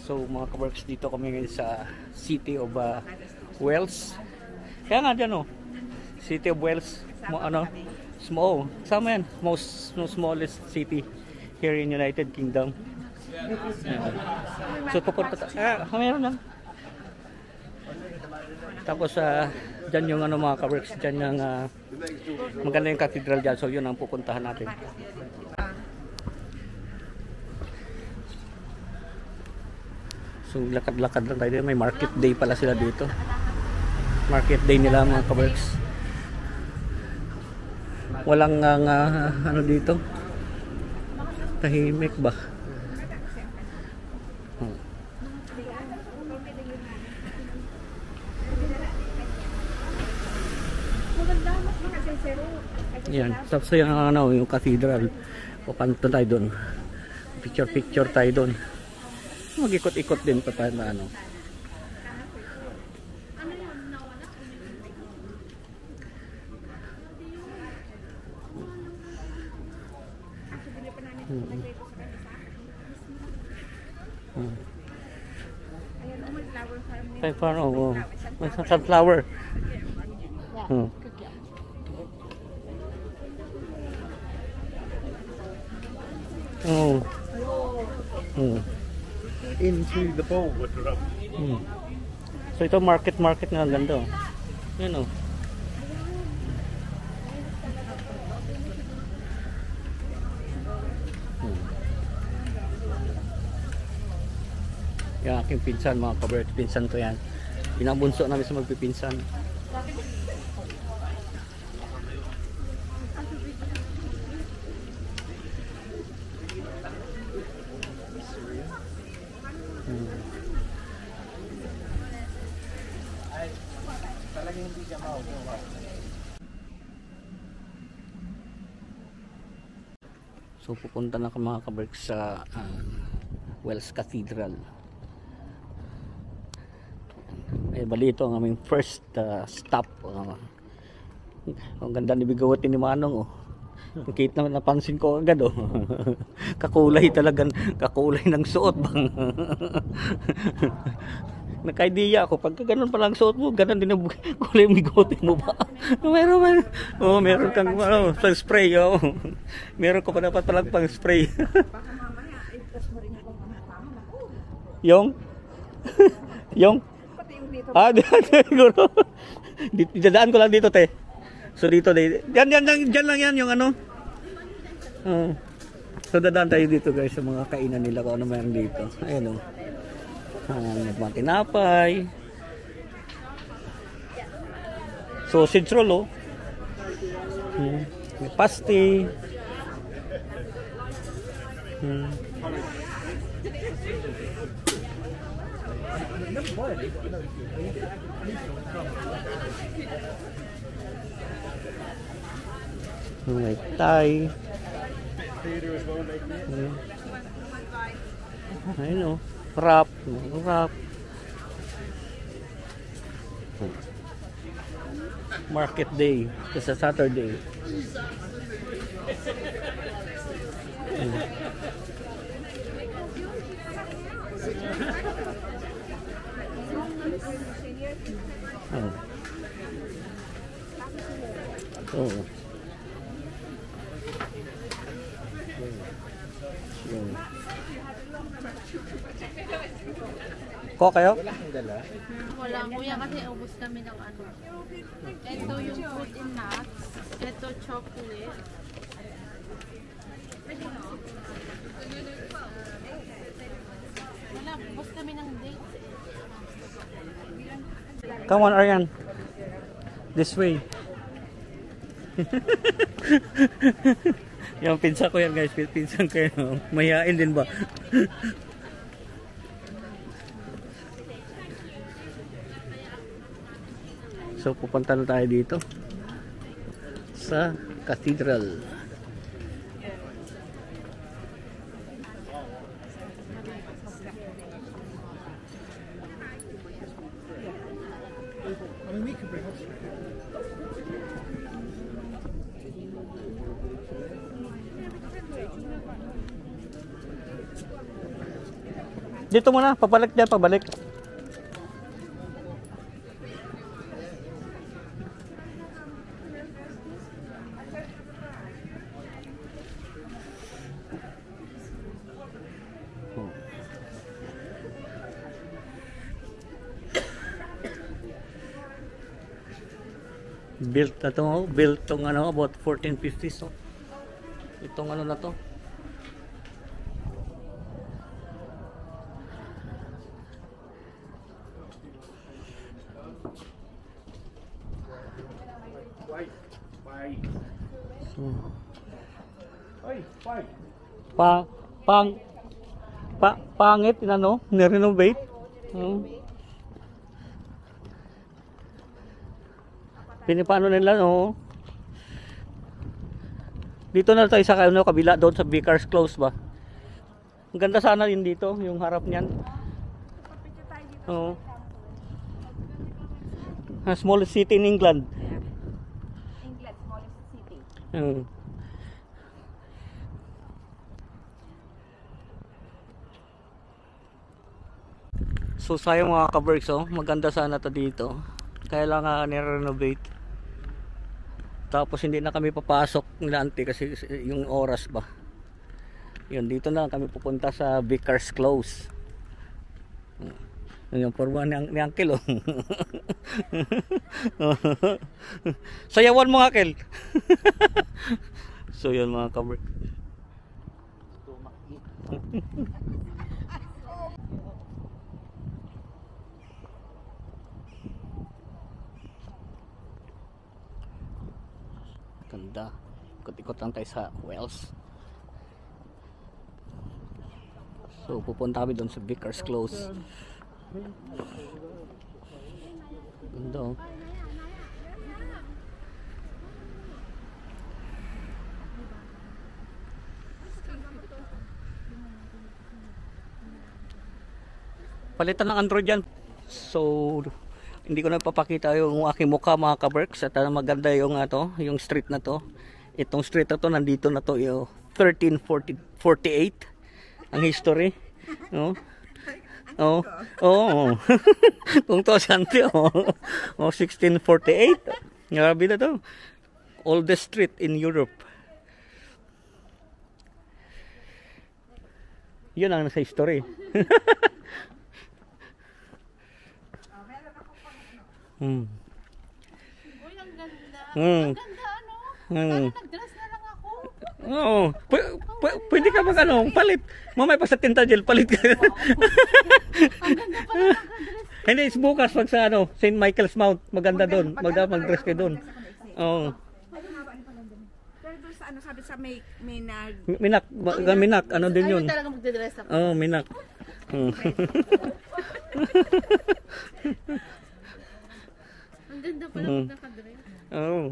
So mga kaworks, dito kami ngayon sa City of Wales. Kaya nga dyan City of Wales, small, sama yan, smallest city here in United Kingdom. So pupunta meron lang. Tapos dyan yung mga kaworks, dyan yung maganda yung cathedral dyan. So yun ang pupuntahan natin. So lakad-lakad lang tayo. May market day pala sila dito. Market day nila mga kaworks. Walang ano dito. Tahimik ba? Yan. Tapos yung cathedral. Pupunta tayo doon. Picture tayo doon. Mag-ikot-ikot din pa tayo na may sunflower. Into the bowl with the rub. So ito market na ganda. Yan Yung aking pinsan mga kaworks, pinsan ko yan. Pinabunso namin sa magpipinsan. So pupunta na ka mga kaworks sa Wells Cathedral. Balito ang aming first stop. Ang ganda ni bigawatin ni Manong Nakita na napansin ko agad kakulay ng suot bang. Naka-idea ako pagka ganun pa lang suot mo, ganun din ang kulay ng bigote mo ba? Meron kang pang spray Meron ko pa dapat palang pang spray. Yung siguro. Dadaan ko lang dito, te. So dito, dyan lang yan yung So dadaan tayo dito guys sa mga kainan nila kung ano mayroon dito. Ayan mga tinapay. Sausage roll may pasty. May Thai. Ayun wrap. Market day kasi Saturday. Ko kayo? Wala kuya kasi ubos kami ng Ito yung fruit and nuts. Ito chocolate. Wala, ubos kami ng dates. Come on, Aryan. This way. Yung pinsan ko yan guys, pinsan ko yan. Mayain din ba? So pupunta na tayo dito sa cathedral. Dito muna, pabalik dyan, pabalik. Built na to, built tong ano, about 1450s. So, itong ano na to. Pangit inano, ni-renovate. Pinipano nila, no? Dito na tayo sa ano, kabila doon sa Vickers Close ba. Ang ganda sana din dito, yung harap niyan. Oo. Smallest city in England. England, smallest city. So sayang mga ka-Berks, oh. Maganda sana to dito. Kailangan ni-renovate. Tapos hindi na kami papasok nilanti kasi yung oras ba. Yun, dito na kami pupunta sa Vickers Close. Yung forma ni Uncle, oh. Sayawan mo, Uncle. So yun mga ka-Berks. Ganda. Ikot-ikot lang tayo sa Wells. So pupunta kami doon sa Vickers Close. Ganda, oh. Palitan ng Android yan. So hindi ko na papakita yung aking mukha mga ka-Berks. At maganda yung yung street na to. Itong street na to, nandito na to yung 1348 ang history. Oh. Oh. Oh. Kung to sante, oh. Oh, 1648. Grabe na to. Oldest street in Europe. Yun ang nasa history. Uy, ang ganda. Ang ganda, ano? Parang nag-dress na lang ako. Oo. Pwede ka mag palit. Mamaya pa sa tinta gel, palit ka. Ang ganda pala naka-dress. Hindi, bukas pag sa St. Michael's Mount. Maganda doon. Mag-dress kayo doon. Oo. Pero doon sa sabi sa Minag. Minak. Ano din yun? Ayaw talaga magdadress ako. Oo, Minak. Ang ganda pala naka-dress. Oo.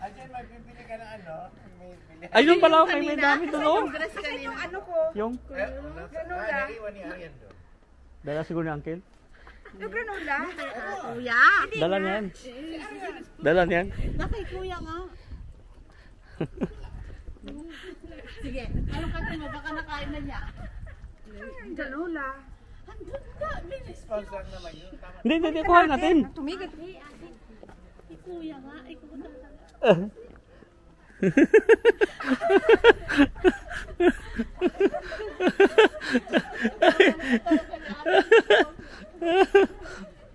Ayan, magbibili ka ng ano? Ayun pala, may dami doon. Oh. Dress ka Yung nila. ano ko, Yung? granola. Naiwan ni Arian doon. Dala siguro ni Uncle. Yung granola. Kuya. Dala niyan. Dala niyan. Nakay kuya nga. Sige, anong kanta mo? Baka nakain na niya. Granola. Ang ganda. Bilis. Sponsor naman yun. Tama. Hindi, kuhain natin. Tumigil. Si kuya nga. Ikaw talaga.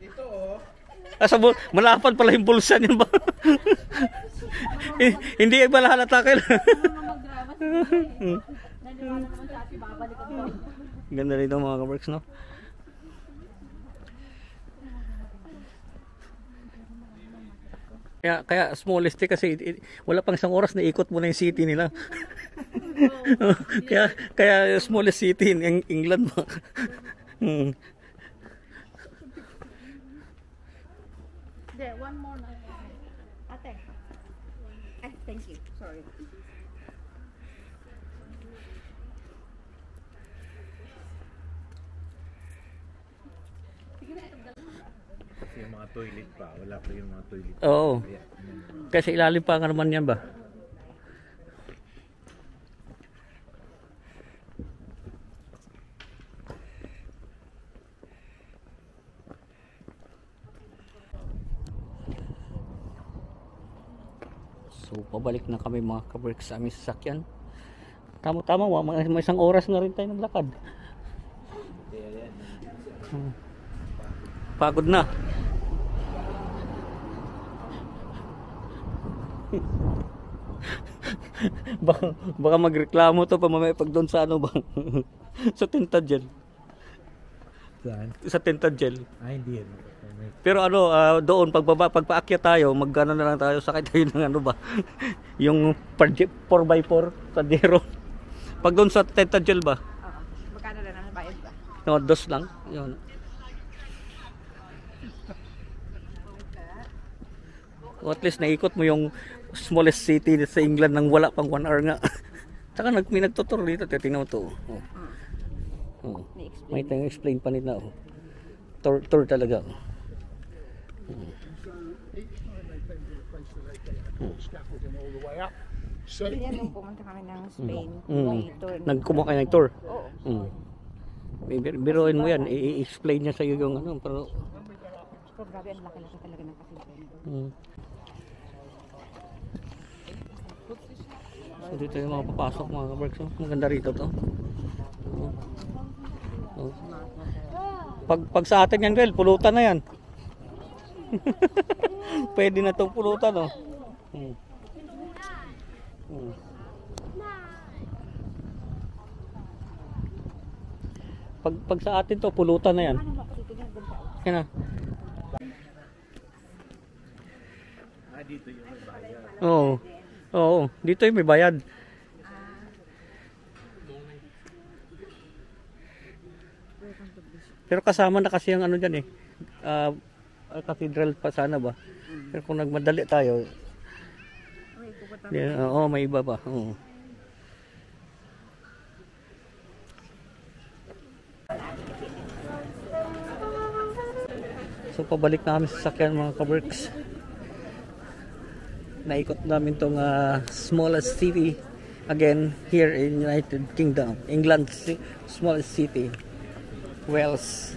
Ito, oh. Malapad pala yung bulsa niya ba? Hindi ba halata kayo? Mag-drama si kuya. Naniwala naman sa atin, babalik ako. Ganda rito mga ka-Berks, no? Kaya smallest kasi wala pang isang oras na ikot mo na yung city nila. kaya smallest city in England mo. Hindi, one more na. Ate. Thank you. Sorry. Kasi yung mga toilet pa. Wala pa yung mga toilet. Oo. Kaya, Kasi ilalim pa nga naman yan ba? So pabalik na kami mga kabricks sa aming sasakyan. Tama-tama, may isang oras na rin tayo naglakad. Pagod na. baka magreklamo to pamamaya pag doon sa ano ba? Sa tinted gel. Saan? Sa tinted gel. Ay, hindi yan. Pero ano, doon pagpaakyat tayo, magkano na lang tayo, sakay tayo ng ano ba? Yung 4x4 Pajero. Pag doon sa tinted gel ba? Oo. Magkano lang ang bayad ba? No, dos lang. Yun. O at least naikot mo yung smallest city sa England nang wala pang 1 hour nga. Tsaka may nagtutur dito, tingnan mo to. Oh. Oh. May explain pa nila. Oh. Tour talaga. Yan nung pumunta kami ng Spain. Nagkumuha kayo ng tour. Oo. Biruin mo yan, i-explain niya sa iyo yung ano, pero Grabe, ang laki-laki talaga ng kasinto. So dito yung mga papasok mga kabarks. Maganda rito to. Pag sa atin yan, Well, pulutan na yan. Pwede na itong pulutan, oh. Pag sa atin to, pulutan na yan. Yan na. Dito yung may bayad. Oo. Oo, dito yung may bayad. Pero kasama na kasi yung ano dyan eh. Cathedral pa sana ba? Pero kung nagmadali tayo, oo, may iba pa. Oo. So pabalik na kami sa sasakyan mga kaworks. Naikot namin tong smallest city again here in United Kingdom, England, smallest city, Wales.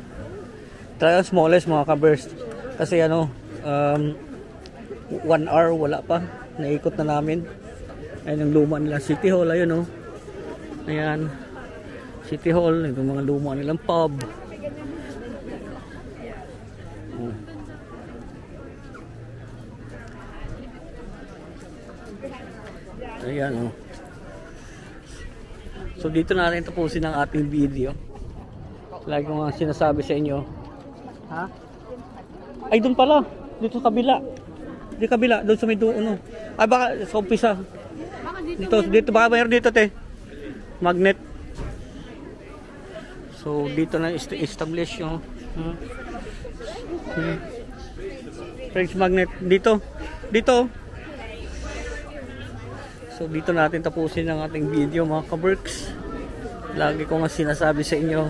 Talagang smallest mga kabers kasi ano 1 hour wala pa, naikot na namin. Ayun yung luma nila City Hall, ayun oh. Ayan City Hall, yung mga luma nilang pub. Ayan oh. So dito na rin tapusin ang ating video. Lagi ko nga sinasabi sa inyo. Ha? Ay doon pala. Dito sa kabila. Dito kabila. Doon sa may doon. No? Ay baka sa umpisa. Dito baka mayroon dito te. Magnet. So dito na establish yung French magnet. Dito. Dito. So dito natin tapusin ang ating video mga kaberks. Lagi ko nga sinasabi sa inyo,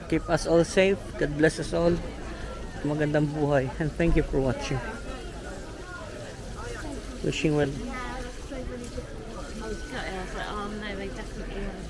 keep us all safe, God bless us all, magandang buhay, and thank you for watching. Wishing well. Nej, definitely.